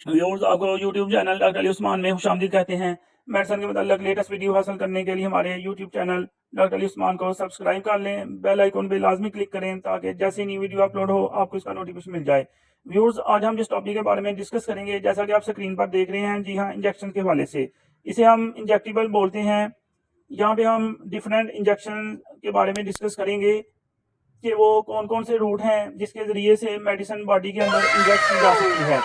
Viewers, आपको YouTube channel doctor Ali Usman में खुशामदीद कहते हैं। मेडिसिन के मतलब लेटेस्ट वीडियो हासिल करने के लिए हमारे YouTube channel doctor Ali Usman को सब्सक्राइब कर लें, बेल आइकन पे लाजमी क्लिक करें ताकि जैसे नई वीडियो अपलोड हो आपको इसका नोटिफिकेशन मिल जाए। व्यूअर्स, आज हम जिस टॉपिक के बारे में डिस्कस करेंगे, जैसा कि आप स्क्रीन पर देख रहे हैं, जी हाँ, इंजेक्शन के हवाले से। इसे हम इंजेक्टिबल बोलते हैं। यहाँ पे हम डिफरेंट इंजेक्शन के बारे में डिस्कस करेंगे कि वो कौन कौन से रूट हैं जिसके ज़रिए से मेडिसिन बॉडी के अंदर इंजेक्ट की जा सकती है।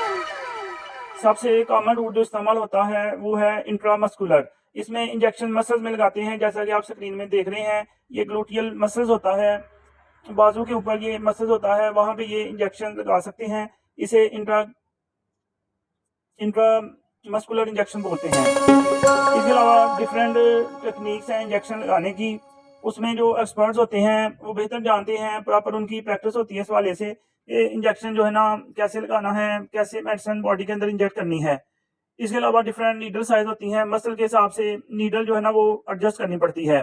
सबसे कॉमन रूट जो इस्तेमाल होता है वो है इंट्रामस्कुलर। इसमें इंजेक्शन मसल्स में लगाते हैं, जैसा कि आप स्क्रीन में देख रहे हैं। ये ग्लूटियल मसल्स होता है, बाजू के ऊपर ये मसल्स होता है, वहां पे ये इंजेक्शन लगा सकते हैं। इसे इंट्रामस्कुलर इंजेक्शन बोलते हैं। इसके अलावा डिफरेंट टेक्निक्स हैं इंजेक्शन लगाने की। उसमें जो एक्सपर्ट्स होते हैं वो बेहतर जानते हैं, प्रॉपर उनकी प्रैक्टिस होती है इस वाले से ये इंजेक्शन जो है ना कैसे लगाना है, कैसे मेडिसिन बॉडी के अंदर इंजेक्ट करनी है। इसके अलावा डिफरेंट नीडल साइज होती हैं, मसल के हिसाब से नीडल जो है ना वो एडजस्ट करनी पड़ती है,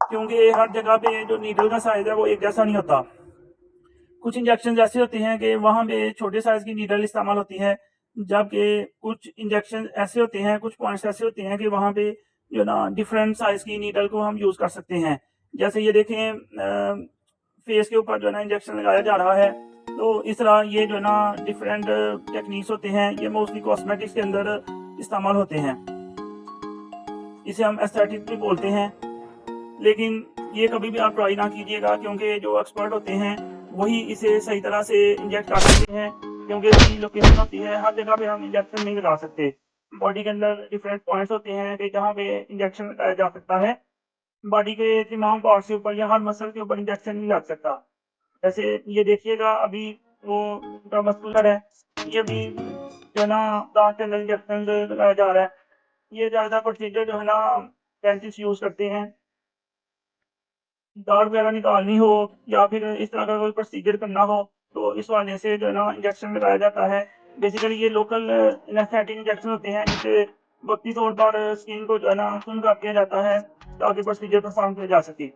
क्योंकि हर जगह पे जो नीडल का साइज है वो एक जैसा नहीं होता। कुछ इंजेक्शन ऐसे होते हैं कि वहाँ पे छोटे साइज की नीडल इस्तेमाल होती है, जबकि कुछ इंजेक्शन ऐसे होते हैं, कुछ पॉइंट्स ऐसे होते हैं कि वहाँ पे जो ना डिफरेंट साइज की नीडल को हम यूज़ कर सकते हैं। जैसे ये देखें, फेस के ऊपर जो है ना इंजेक्शन लगाया जा रहा है, तो इस तरह ये जो है ना डिफरेंट टेक्निक्स होते हैं, ये मोस्टली कॉस्मेटिक्स के अंदर इस्तेमाल होते हैं। इसे हम एस्थेटिक भी बोलते हैं, लेकिन ये कभी भी आप ट्राई ना कीजिएगा, क्योंकि जो एक्सपर्ट होते हैं वही इसे सही तरह से इंजेक्ट कर सकते हैं, क्योंकि इसकी लोकेशन होती है, हर जगह पे हम इंजेक्शन नहीं लगा सकते। बॉडी के अंदर डिफरेंट पॉइंट्स होते हैं कि जहाँ पे इंजेक्शन लगाया जा सकता है। बॉडी के तमाम पार्ट्स के ऊपर या हर मसल के ऊपर इंजेक्शन नहीं लग सकता। जैसे ये देखिएगा, अभी वो इंट्रामस्कुलर है, ये भी जो है ना दांत के अंदर इंजेक्शन लगाया जा रहा है। ये ज़्यादा प्रोसीजर जो है ना डेंटिस्ट यूज़ करते हैं, दाढ़ वगैरह निकालनी हो या फिर इस तरह का कोई प्रोसीजर करना हो, तो इस वाले से जो है ना इंजेक्शन लगाया जाता है। बेसिकली ये लोकल एनेस्थेटिक इंजेक्शन होते हैं, जिसे वक्ती तौर पर स्किन को जो है ना सुन कर दिया जाता है ताकि प्रोसीजर परफॉर्म किया जा सके।